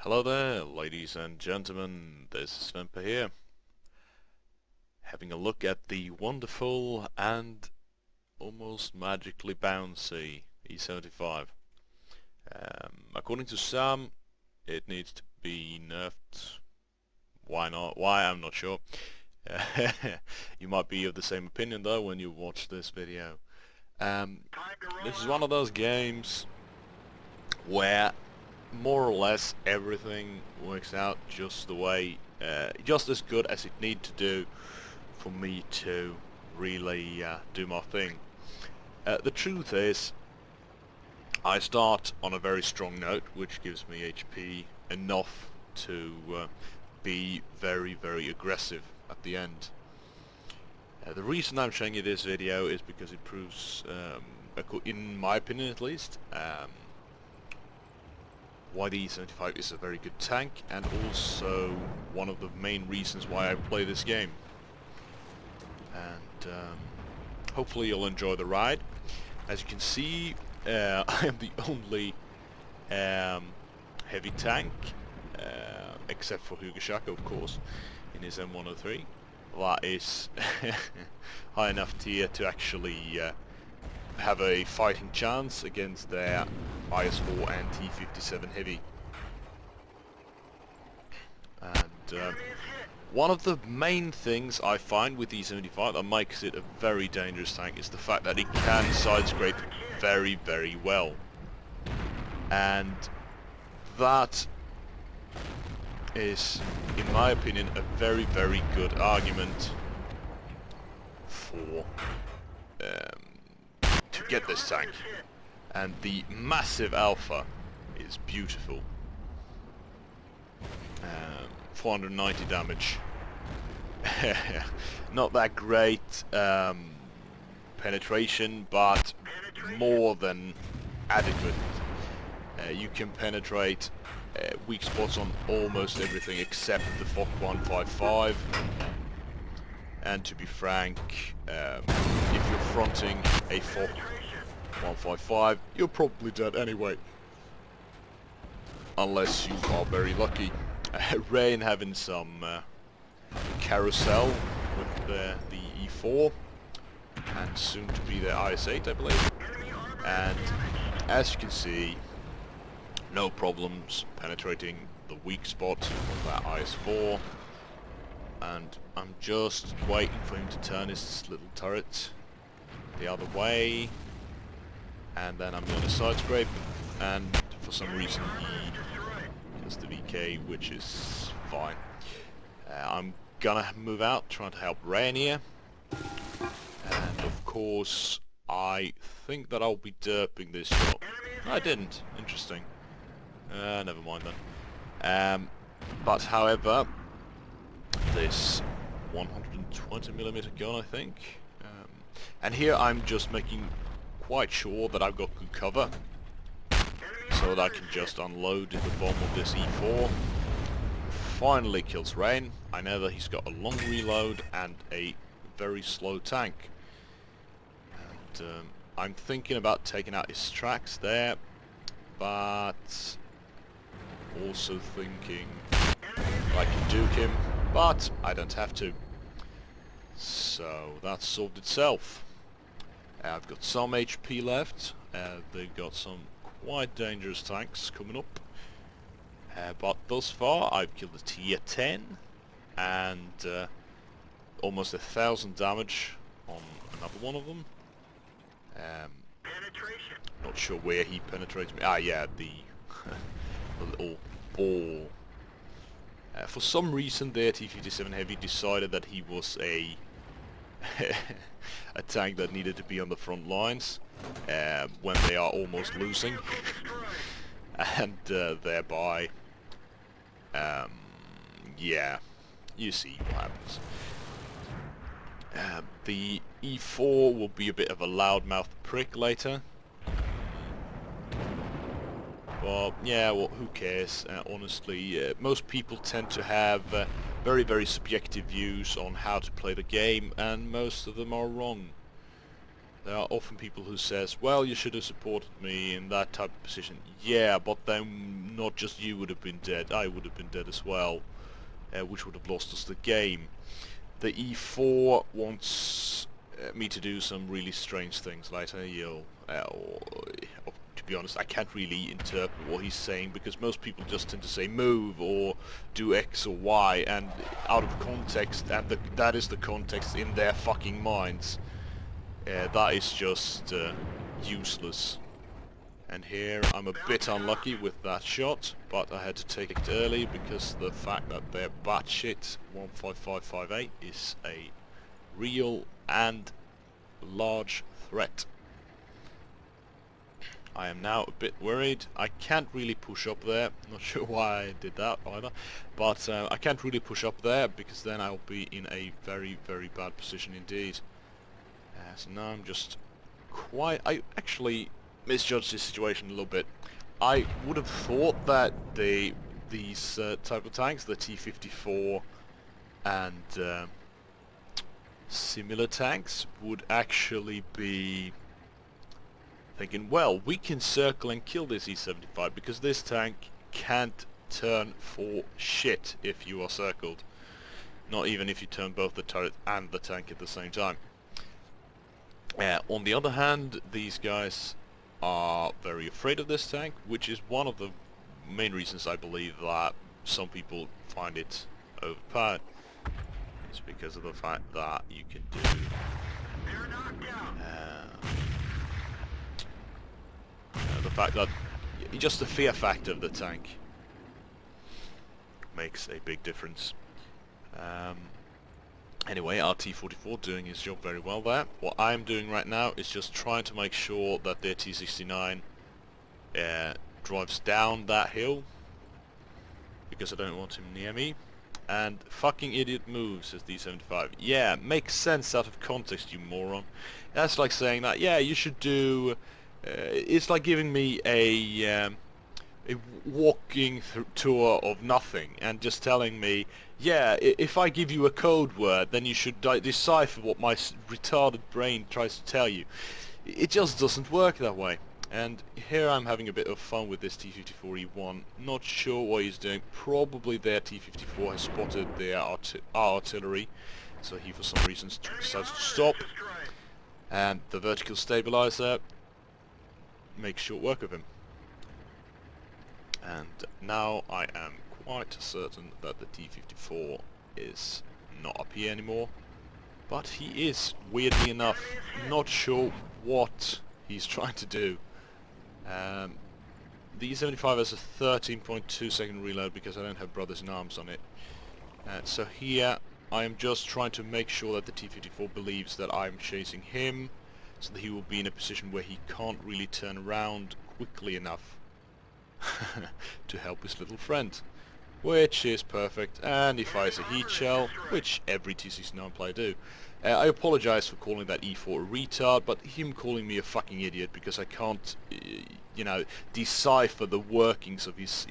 Hello there, ladies and gentlemen, this is Vimper here, having a look at the wonderful and almost magically bouncy E75. According to some, it needs to be nerfed. Why not? Why? I'm not sure. You might be of the same opinion though when you watch this video. This is one of those games where more or less everything works out just the way, just as good as it need to do for me to really do my thing. The truth is, I start on a very strong note, which gives me HP enough to be very aggressive at the end. The reason I'm showing you this video is because it proves, in my opinion at least, why the E75 is a very good tank, and also one of the main reasons why I play this game. And hopefully you'll enjoy the ride. As you can see, I am the only heavy tank, except for Hugashaka of course, in his M103. That is high enough tier to actually have a fighting chance against their IS-4 and T-57 heavy. And one of the main things I find with E75 that makes it a very dangerous tank is the fact that it can side-scrape very well. And that is, in my opinion, a very good argument for to get this tank. And the massive alpha is beautiful. 490 damage. Not that great penetration, but more than adequate. You can penetrate weak spots on almost everything except the FOC 155. And to be frank, if you're fronting a FOC 155, you're probably dead anyway. Unless you are very lucky. Rain having some carousel with the E4, and soon to be the IS-8 I believe. And as you can see, no problems penetrating the weak spot of that IS-4. And I'm just waiting for him to turn his little turret the other way, and then I'm going to side scrape, and for some reason he does the VK, which is fine. I'm gonna move out, trying to help Rain here, and of course I think that I'll be derping this shot. I didn't. Interesting. Never mind then. But however, this 120mm gun, I think, and here I'm just making quite sure that I've got good cover, so that I can just unload the bomb of this E4. Finally kills Rain. I know that he's got a long reload and a very slow tank, and I'm thinking about taking out his tracks there, but also thinking I can duke him, but I don't have to. So that solved itself. I've got some HP left. They've got some quite dangerous tanks coming up. But thus far I've killed a tier 10 and almost 1,000 damage on another one of them. Not sure where he penetrates me. Ah yeah, the, the little ball. For some reason their T-57 Heavy decided that he was a a tank that needed to be on the front lines when they are almost losing, and thereby, yeah, you see what happens. The E4 will be a bit of a loudmouth prick later. But yeah, well, who cares? Honestly, most people tend to have very subjective views on how to play the game, and most of them are wrong. There are often people who says, well, you should have supported me in that type of position. Yeah, but then not just you would have been dead, I would have been dead as well, which would have lost us the game. The E4 wants me to do some really strange things, like to be honest, I can't really interpret what he's saying, because most people just tend to say move or do X or Y, and out of context, and that is the context in their fucking minds. That is just useless. And here I'm a bit unlucky with that shot, but I had to take it early because the fact that their batshit 15558 is a real and large threat. I am now a bit worried. I can't really push up there. Not sure why I did that either, but I can't really push up there because then I'll be in a very, very bad position indeed. So now I'm just I actually misjudged this situation a little bit. I would have thought that these type of tanks, the T-54 and similar tanks, would actually be thinking, well, we can circle and kill this E-75 because this tank can't turn for shit if you are circled. Not even if you turn both the turret and the tank at the same time. On the other hand, these guys are very afraid of this tank, which is one of the main reasons I believe that some people find it overpowered. It's because of the fact that you can do the fact that just the fear factor of the tank makes a big difference. Anyway, our T-44 doing his job very well there. What I'm doing right now is just trying to make sure that their T-69 drives down that hill, because I don't want him near me. And fucking idiot moves, says D-75. Yeah, makes sense out of context, you moron. That's like saying that, yeah, you should do... it's like giving me a walking tour of nothing and just telling me, yeah, if I give you a code word, then you should decipher what my retarded brain tries to tell you. It just doesn't work that way. And here I'm having a bit of fun with this T-54E1. Not sure what he's doing. Probably their T-54 has spotted their our artillery, so he for some reason decides to stop. And the vertical stabilizer makes short work of him. And now I am quite certain that the T-54 is not up here anymore. But he is, weirdly enough, not sure what he's trying to do. The E-75 has a 13.2 second reload because I don't have Brothers in Arms on it. So here I am just trying to make sure that the T-54 believes that I'm chasing him, so that he will be in a position where he can't really turn around quickly enough to help his little friend. Which is perfect, and he fires a heat shell, which every T-69 player do. I apologize for calling that E4 a retard, but him calling me a fucking idiot because I can't, you know, decipher the workings of his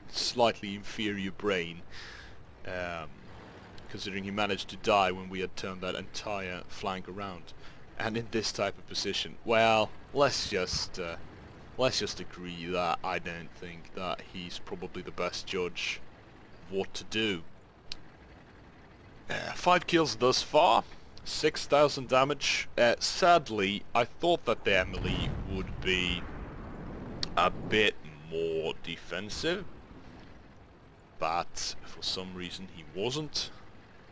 slightly inferior brain, considering he managed to die when we had turned that entire flank around. And in this type of position, well, let's just agree that I don't think that he's probably the best judge of what to do. 5 kills thus far, 6,000 damage. Sadly, I thought that the Emily would be a bit more defensive, but for some reason he wasn't.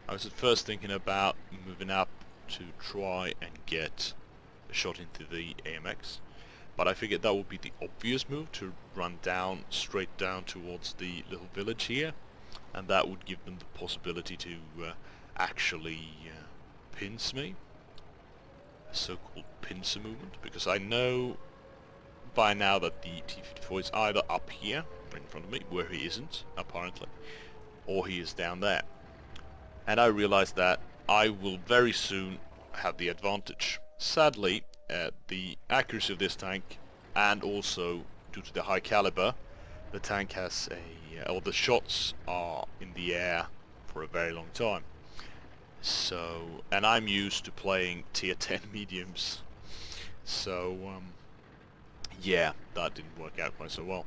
I was at first thinking about moving up to try and get a shot into the AMX, but I figured that would be the obvious move, to run down, straight down towards the little village here, and that would give them the possibility to actually pincer me, a so-called pincer movement, because I know by now that the T-54 is either up here in front of me, where he isn't apparently, or he is down there, and I realize that I will very soon have the advantage. Sadly, the accuracy of this tank, and also due to the high caliber, the tank has or the shots are in the air for a very long time. So, and I'm used to playing tier 10 mediums, so yeah, that didn't work out quite so well.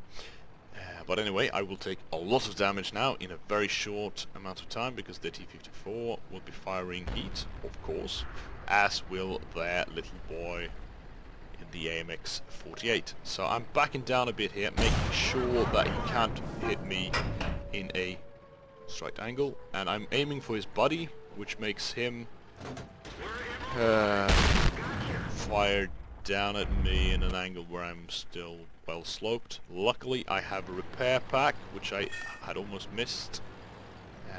But anyway, I will take a lot of damage now in a very short amount of time because the T-54 will be firing heat, of course, as will their little boy in the AMX-48. So I'm backing down a bit here, making sure that he can't hit me in a straight angle, and I'm aiming for his body, which makes him fire down at me in an angle where I'm still well sloped. Luckily I have a repair pack, which I had almost missed,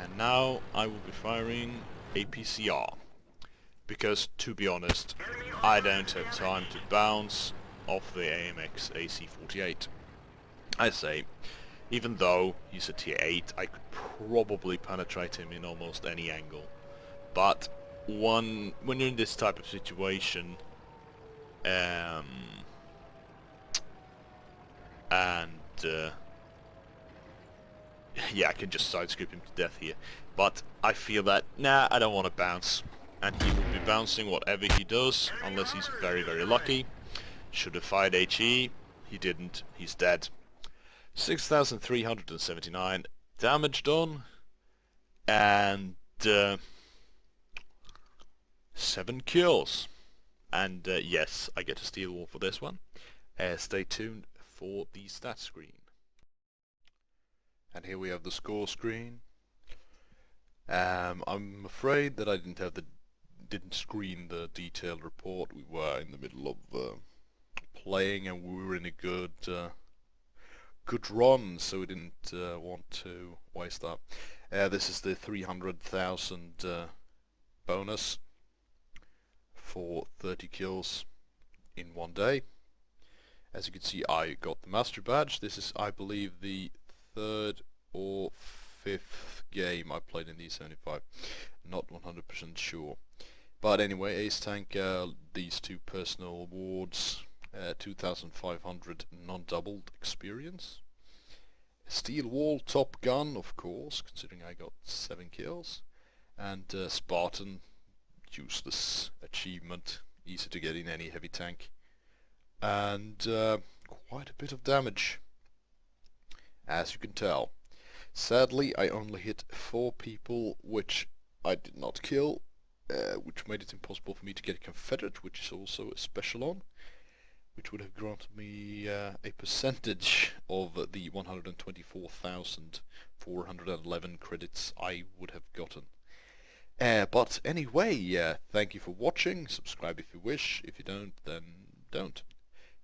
and now I will be firing a PCR, because to be honest I don't have time to bounce off the AMX AC-48. I say, even though he's a tier 8, I could probably penetrate him in almost any angle, but when you're in this type of situation, yeah, I can just side-scoop him to death here. But I feel that, nah, I don't want to bounce. And he will be bouncing whatever he does, unless he's very, very lucky. Should have fired HE. He didn't. He's dead. 6,379 damage done. And 7 kills. And yes, I get a steel wall for this one. Stay tuned for the stat screen. And here we have the score screen. I'm afraid that I didn't screen the detailed report. We were in the middle of playing, and we were in a good run, so we didn't want to waste that. This is the 300,000 bonus for 30 kills in one day. As you can see, I got the master badge. This is, I believe, the 3rd or 5th game I played in the 75. Not 100% sure. But anyway, Ace Tank, these 2 personal awards, 2,500 non-doubled experience. Steel Wall, Top Gun, of course, considering I got 7 kills. And Spartan, useless achievement, easy to get in any heavy tank. And quite a bit of damage, as you can tell. Sadly, I only hit 4 people, which I did not kill, which made it impossible for me to get a Confederate, which is also a special on, which would have granted me a percentage of the 124,411 credits I would have gotten. But anyway, thank you for watching. Subscribe if you wish. If you don't, then don't.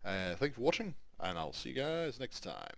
Thank you for watching, and I'll see you guys next time.